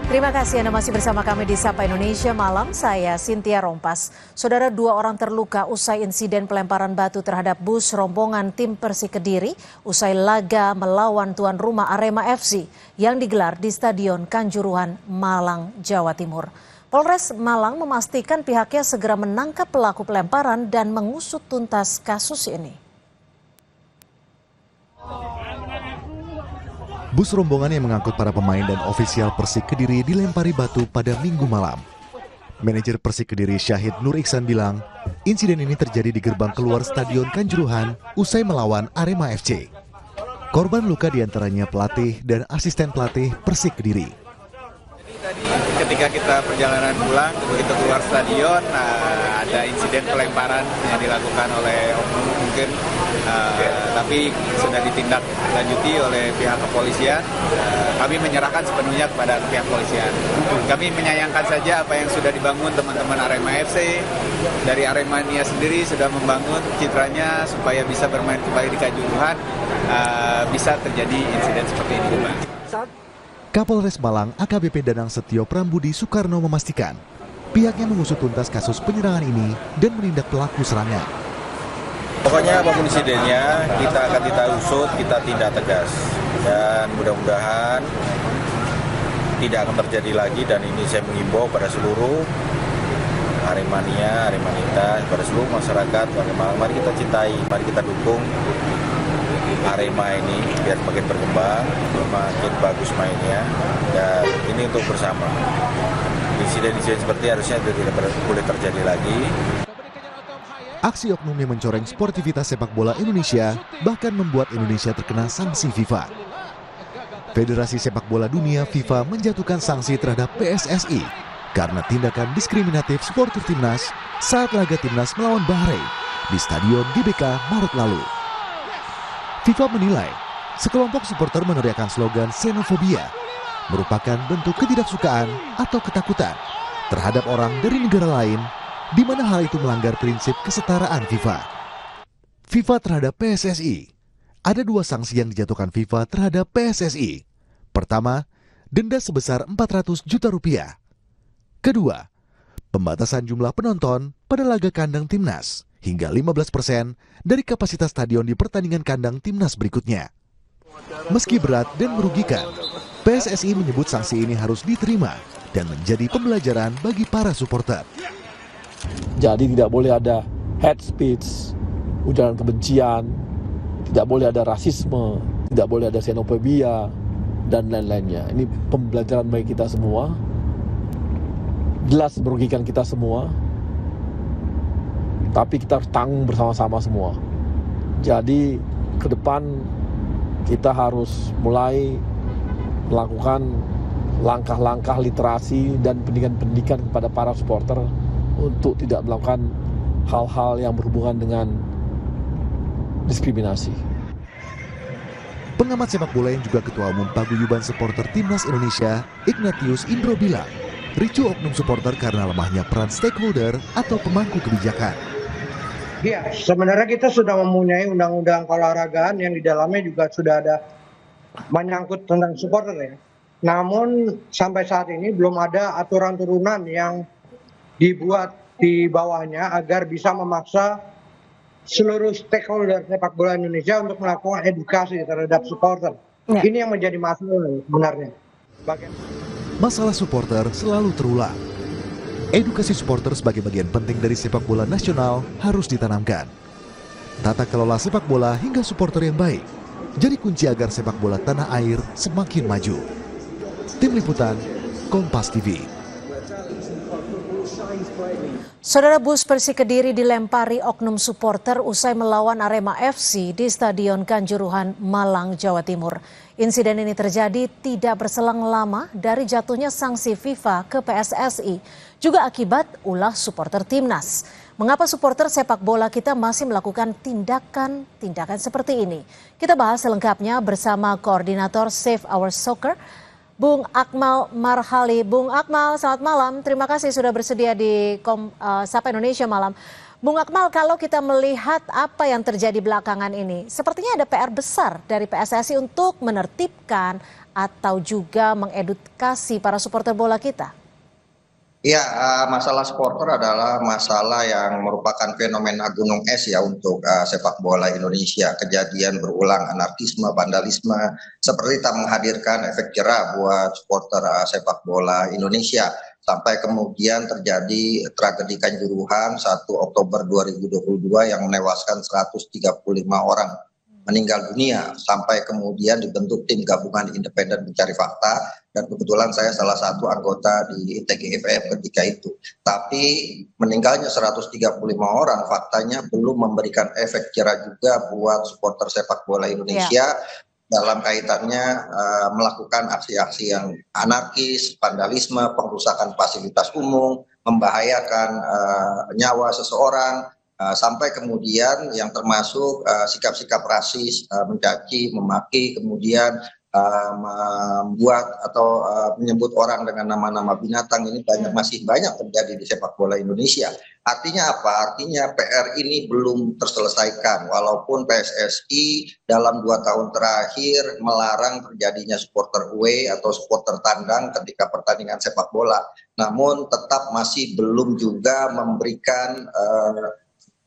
Terima kasih Anda masih bersama kami di Sapa Indonesia Malam. Saya Cynthia Rompas. Saudara, 2 orang terluka usai insiden pelemparan batu terhadap bus rombongan tim Persik Kediri usai laga melawan tuan rumah Arema FC yang digelar di Stadion Kanjuruhan, Malang, Jawa Timur. Polres Malang memastikan pihaknya segera menangkap pelaku pelemparan dan mengusut tuntas kasus ini. Bus rombongan yang mengangkut para pemain dan ofisial Persik Kediri dilempari batu pada Minggu malam. Manajer Persik Kediri Syahid Nur Iksan bilang, insiden ini terjadi di gerbang keluar Stadion Kanjuruhan usai melawan Arema FC. Korban luka diantaranya pelatih dan asisten pelatih Persik Kediri. Tadi ketika kita perjalanan pulang, begitu keluar stadion, ada insiden pelemparan yang dilakukan oleh oknum mungkin, tapi sudah ditindaklanjuti oleh pihak kepolisian. Kami menyerahkan sepenuhnya kepada pihak kepolisian. Kami menyayangkan saja apa yang sudah dibangun teman-teman Arema FC. Dari Aremania sendiri sudah membangun citranya supaya bisa bermain kembali di Kanjuruhan, bisa terjadi insiden seperti ini kembali. Kapolres Malang AKBP Danang Setio Prambudi Soekarno memastikan pihaknya mengusut tuntas kasus penyerangan ini dan menindak pelaku serangan. Pokoknya apapun insidennya kita akan usut, kita tindak tegas dan mudah-mudahan tidak akan terjadi lagi. Dan ini saya mengimbau pada seluruh Aremania, Aremanita, pada seluruh masyarakat warga Malang, mari kita cintai, mari kita dukung Arema ini biar makin berkembang, makin bagus mainnya, dan ini untuk bersama. Insiden-insiden seperti harusnya tidak boleh terjadi lagi. Aksi oknum yang mencoreng sportivitas sepak bola Indonesia bahkan membuat Indonesia terkena sanksi FIFA. Federasi Sepak Bola Dunia FIFA menjatuhkan sanksi terhadap PSSI karena tindakan diskriminatif supporter timnas saat laga timnas melawan Bahrain di Stadion GBK Maret lalu. FIFA menilai sekelompok supporter meneriakkan slogan xenofobia merupakan bentuk ketidaksukaan atau ketakutan terhadap orang dari negara lain, di mana hal itu melanggar prinsip kesetaraan FIFA. FIFA terhadap PSSI. Ada 2 sanksi yang dijatuhkan FIFA terhadap PSSI. Pertama, denda sebesar 400 juta rupiah. Kedua, pembatasan jumlah penonton pada laga kandang timnas hingga 15% dari kapasitas stadion di pertandingan kandang timnas berikutnya. Meski berat dan merugikan, PSSI menyebut sanksi ini harus diterima dan menjadi pembelajaran bagi para supporter. Jadi tidak boleh ada hate speech, ujaran kebencian, tidak boleh ada rasisme, tidak boleh ada xenofobia, dan lain-lainnya. Ini pembelajaran bagi kita semua, jelas merugikan kita semua, tapi kita harus tanggung bersama-sama semua. Jadi ke depan kita harus mulai melakukan langkah-langkah literasi dan pendidikan-pendidikan kepada para supporter untuk tidak melakukan hal-hal yang berhubungan dengan diskriminasi. Pengamat sepak bola yang juga Ketua Umum Paguyuban Supporter Timnas Indonesia, Ignatius Indro bilang, ricu oknum supporter karena lemahnya peran stakeholder atau pemangku kebijakan. Ya, sebenarnya kita sudah mempunyai undang-undang keolahragaan yang di dalamnya juga sudah ada menyangkut tentang supporter ya. Namun sampai saat ini belum ada aturan turunan yang dibuat di bawahnya agar bisa memaksa seluruh stakeholder sepak bola Indonesia untuk melakukan edukasi terhadap supporter. Ya. Ini yang menjadi masalah sebenarnya. Masalah supporter selalu terulang. Edukasi supporter sebagai bagian penting dari sepak bola nasional harus ditanamkan. Tata kelola sepak bola hingga supporter yang baik jadi kunci agar sepak bola tanah air semakin maju. Tim Liputan, Kompas TV. Saudara, bus Persik Kediri dilempari oknum supporter usai melawan Arema FC di Stadion Kanjuruhan, Malang, Jawa Timur. Insiden ini terjadi tidak berselang lama dari jatuhnya sanksi FIFA ke PSSI, juga akibat ulah supporter timnas. Mengapa supporter sepak bola kita masih melakukan tindakan seperti ini? Kita bahas selengkapnya bersama Koordinator Save Our Soccer, Bung Akmal Marhali. Bung Akmal, selamat malam. Terima kasih sudah bersedia di Sapa Indonesia Malam. Bung Akmal, kalau kita melihat apa yang terjadi belakangan ini, sepertinya ada PR besar dari PSSI untuk menertibkan atau juga mengedukasi para supporter bola kita. Ya, masalah supporter adalah masalah yang merupakan fenomena gunung es ya untuk sepak bola Indonesia. Kejadian berulang, anarkisme, vandalisme, seperti tak menghadirkan efek jerah buat supporter sepak bola Indonesia. Sampai kemudian terjadi tragedi Kanjuruhan 1 Oktober 2022 yang menewaskan 135 orang meninggal dunia, sampai kemudian dibentuk tim gabungan independen mencari fakta, dan kebetulan saya salah satu anggota di TGIF ketika itu. Tapi meninggalnya 135 orang faktanya belum memberikan efek jerah juga buat supporter sepak bola Indonesia dalam kaitannya melakukan aksi-aksi yang anarkis, vandalisme, pengrusakan fasilitas umum, membahayakan nyawa seseorang, sampai kemudian yang termasuk sikap-sikap rasis, mencaci, memaki, kemudian membuat atau menyebut orang dengan nama-nama binatang. Ini masih banyak terjadi di sepak bola Indonesia. Artinya apa? Artinya PR ini belum terselesaikan, walaupun PSSI dalam 2 tahun terakhir melarang terjadinya supporter away atau supporter tandang ketika pertandingan sepak bola. Namun tetap masih belum juga memberikan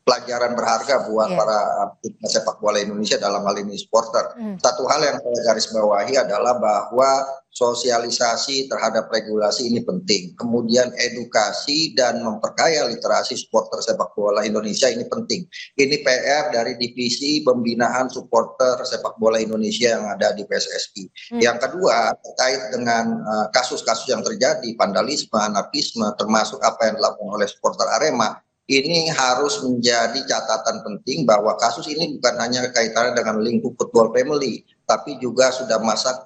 pelajaran berharga buat para sepak bola Indonesia, dalam hal ini supporter. Satu hal yang saya garis bawahi adalah bahwa sosialisasi terhadap regulasi ini penting. Kemudian edukasi dan memperkaya literasi supporter sepak bola Indonesia ini penting. Ini PR dari divisi pembinaan supporter sepak bola Indonesia yang ada di PSSI. Yang kedua, terkait dengan kasus-kasus yang terjadi, vandalisme, anarkisme, termasuk apa yang dilakukan oleh supporter Arema, ini harus menjadi catatan penting bahwa kasus ini bukan hanya kaitannya dengan lingkup football family, tapi juga sudah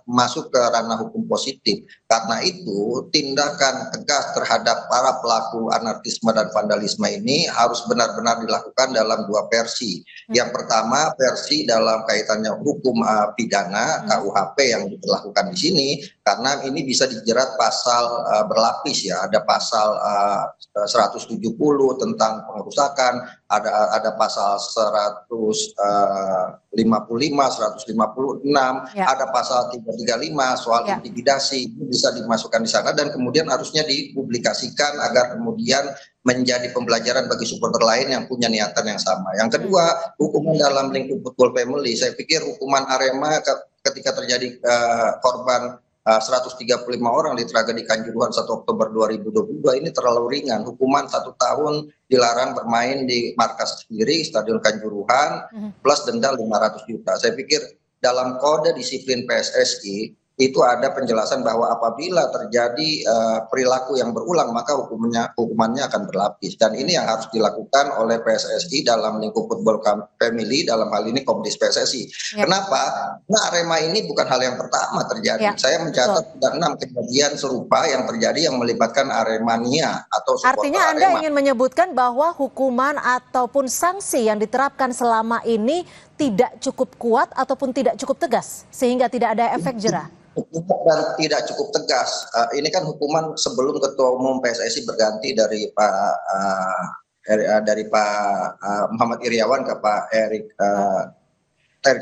masuk ke ranah hukum positif. Karena itu, tindakan tegas terhadap para pelaku anarkisme dan vandalisme ini harus benar-benar dilakukan dalam 2 versi. Yang pertama, versi dalam kaitannya hukum pidana KUHP yang diberlakukan di sini, karena ini bisa dijerat pasal berlapis ya. Ada pasal 170 tentang pengerusakan, ada pasal 155, 156, ada pasal 335 soal intimidasi, ini bisa dimasukkan di sana dan kemudian harusnya dipublikasikan agar kemudian menjadi pembelajaran bagi supporter lain yang punya niatan yang sama. Yang kedua, hukuman dalam lingkup football family. Saya pikir hukuman Arema ketika terjadi korban 135 orang di tragedi Kanjuruhan 1 Oktober 2022 ini terlalu ringan. Hukuman 1 tahun dilarang bermain di markas sendiri, Stadion Kanjuruhan, plus denda 500 juta. Saya pikir dalam kode disiplin PSSI itu ada penjelasan bahwa apabila terjadi perilaku yang berulang maka hukumannya akan berlapis, dan ini yang harus dilakukan oleh PSSI dalam lingkup football family, dalam hal ini Komdis PSSI. Kenapa? Nah, Arema ini bukan hal yang pertama terjadi. Saya mencatat ada 6 kejadian serupa yang terjadi yang melibatkan Aremania atau supporter Artinya Anda ingin menyebutkan bahwa hukuman ataupun sanksi yang diterapkan selama ini tidak cukup kuat ataupun tidak cukup tegas sehingga tidak ada efek jerah? Dan tidak cukup tegas. Ini kan hukuman sebelum Ketua Umum PSSI berganti dari Pak Muhammad Iriawan ke Pak Erick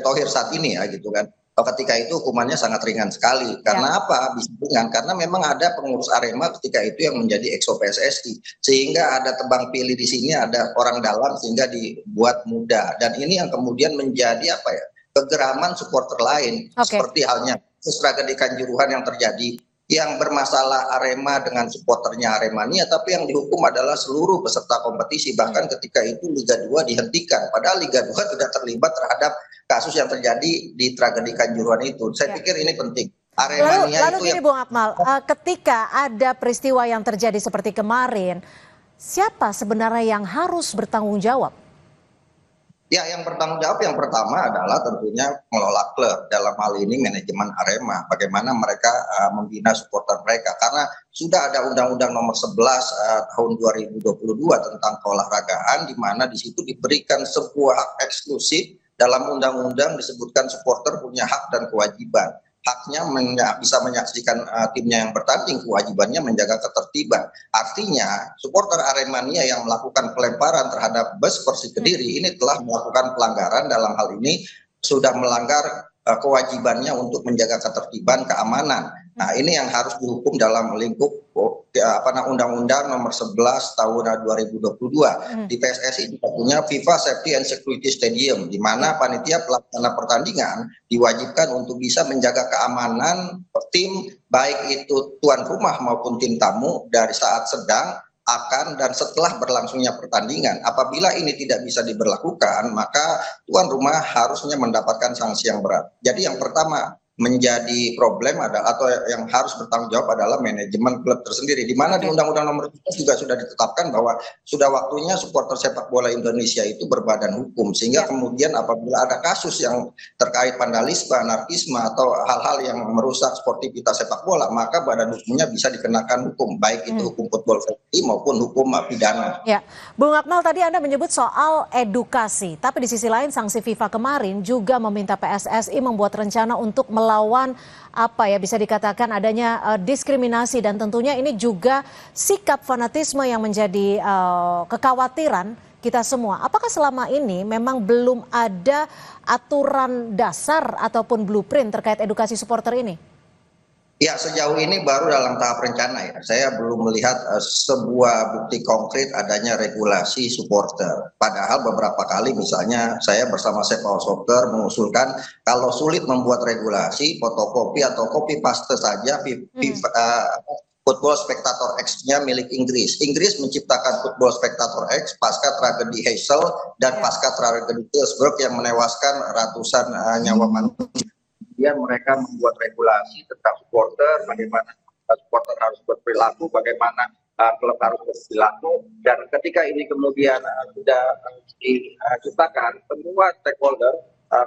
Thohir saat ini ya gitu kan. Ketika itu hukumannya sangat ringan sekali. Karena apa? Bisa ringan karena memang ada pengurus Arema ketika itu yang menjadi exo PSSI, sehingga ada tebang pilih di sini, ada orang dalam sehingga dibuat mudah. Dan ini yang kemudian menjadi apa ya? Kegeraman supporter lain, seperti halnya tragedi Kanjuruhan yang terjadi, yang bermasalah Arema dengan supporternya Aremania, tapi yang dihukum adalah seluruh peserta kompetisi. Bahkan ketika itu Liga 2 dihentikan, padahal Liga 2 tidak terlibat terhadap kasus yang terjadi di tragedi Kanjuruhan itu. Saya pikir ini penting. Aremania lalu gini Bung Akmal, ketika ada peristiwa yang terjadi seperti kemarin, siapa sebenarnya yang harus bertanggung jawab? Ya, yang bertanggung jawab yang pertama adalah tentunya mengelola klub, dalam hal ini manajemen Arema. Bagaimana mereka membina supporter mereka, karena sudah ada Undang-Undang Nomor 11 tahun 2022 tentang keolahragaan, di mana di situ diberikan sebuah hak eksklusif. Dalam undang-undang disebutkan supporter punya hak dan kewajiban. haknya bisa menyaksikan timnya yang bertanding, kewajibannya menjaga ketertiban. Artinya supporter Aremania yang melakukan pelemparan terhadap bus Persik Kediri ini telah melakukan pelanggaran, dalam hal ini sudah melanggar kewajibannya untuk menjaga ketertiban, keamanan. Nah, ini yang harus dihukum dalam lingkup Undang-Undang Nomor 11 Tahun 2022. Di PSSI juga punya FIFA Safety and Security Stadium, di mana panitia pelaksana pertandingan diwajibkan untuk bisa menjaga keamanan tim, baik itu tuan rumah maupun tim tamu, dari saat sedang, akan, dan setelah berlangsungnya pertandingan. Apabila ini tidak bisa diberlakukan, maka tuan rumah harusnya mendapatkan sanksi yang berat. Jadi yang pertama menjadi problem adalah, atau yang harus bertanggung jawab adalah manajemen klub tersendiri, di mana di Undang-Undang Nomor 11 juga sudah ditetapkan bahwa sudah waktunya supporter sepak bola Indonesia itu berbadan hukum, sehingga kemudian apabila ada kasus yang terkait vandalisme, anarkisme, atau hal-hal yang merusak sportivitas sepak bola, maka badan hukumnya bisa dikenakan hukum, baik itu hukum football safety maupun hukum pidana. Ya, Bung Akmal, tadi Anda menyebut soal edukasi, tapi di sisi lain sanksi FIFA kemarin juga meminta PSSI membuat rencana untuk melawan bisa dikatakan adanya diskriminasi, dan tentunya ini juga sikap fanatisme yang menjadi kekhawatiran kita semua. Apakah selama ini memang belum ada aturan dasar ataupun blueprint terkait edukasi supporter ini? Ya, sejauh ini baru dalam tahap rencana ya. Saya belum melihat sebuah bukti konkret adanya regulasi supporter. Padahal beberapa kali misalnya saya bersama Sepak Soccer mengusulkan kalau sulit membuat regulasi, fotokopi atau copy paste saja Football Spectator X-nya milik Inggris. Inggris menciptakan Football Spectator X pasca tragedi Heysel dan pasca tragedi Hillsborough yang menewaskan ratusan nyawa manusia. Kemudian mereka membuat regulasi tentang supporter, bagaimana supporter harus berperilaku, bagaimana klub harus berperilaku, dan ketika ini kemudian sudah diciptakan, semua stakeholder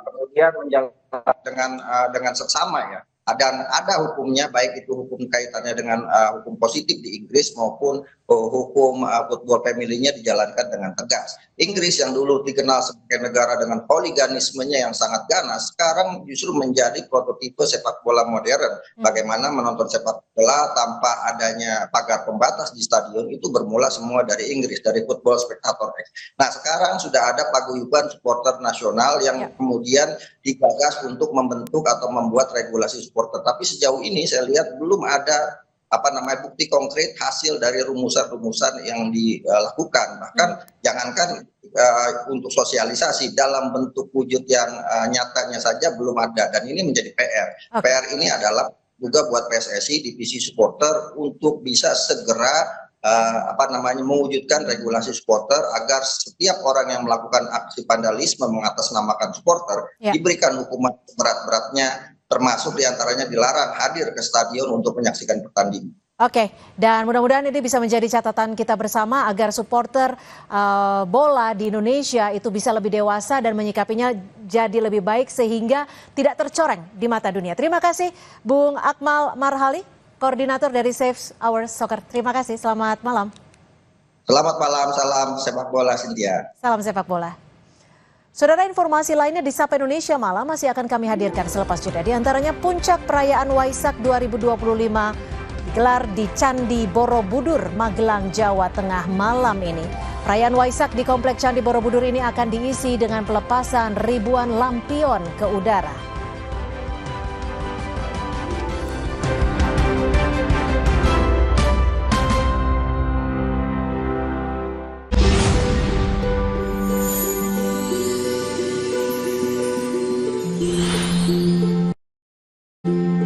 kemudian menjalankan dengan seksama ya. Dan ada hukumnya, baik itu hukum kaitannya dengan hukum positif di Inggris maupun hukum football family-nya dijalankan dengan tegas. Inggris yang dulu dikenal sebagai negara dengan holiganismenya yang sangat ganas, sekarang justru menjadi prototipe sepak bola modern. Bagaimana menonton sepak bola tanpa adanya pagar pembatas di stadion itu bermula semua dari Inggris, dari Football Spectator X. Nah, sekarang sudah ada paguyuban supporter nasional yang kemudian digagas untuk membentuk atau membuat regulasi supporter. Tapi sejauh ini saya lihat belum ada bukti konkret hasil dari rumusan-rumusan yang dilakukan. Bahkan jangankan untuk sosialisasi, dalam bentuk wujud yang nyatanya saja belum ada, dan ini menjadi PR. PR ini adalah juga buat PSSI divisi supporter untuk bisa segera mewujudkan regulasi supporter agar setiap orang yang melakukan aksi vandalisme mengatasnamakan supporter diberikan hukuman berat-beratnya, termasuk diantaranya dilarang hadir ke stadion untuk menyaksikan pertandingan. Oke, dan mudah-mudahan ini bisa menjadi catatan kita bersama agar supporter bola di Indonesia itu bisa lebih dewasa dan menyikapinya jadi lebih baik sehingga tidak tercoreng di mata dunia. Terima kasih Bung Akmal Marhali, koordinator dari Save Our Soccer. Terima kasih, selamat malam. Selamat malam, salam sepak bola Cynthia. Salam sepak bola. Saudara, informasi lainnya di Sapa Indonesia Malam masih akan kami hadirkan selepas jeda. Di antaranya puncak perayaan Waisak 2025 digelar di Candi Borobudur, Magelang, Jawa Tengah malam ini. Perayaan Waisak di Komplek Candi Borobudur ini akan diisi dengan pelepasan ribuan lampion ke udara.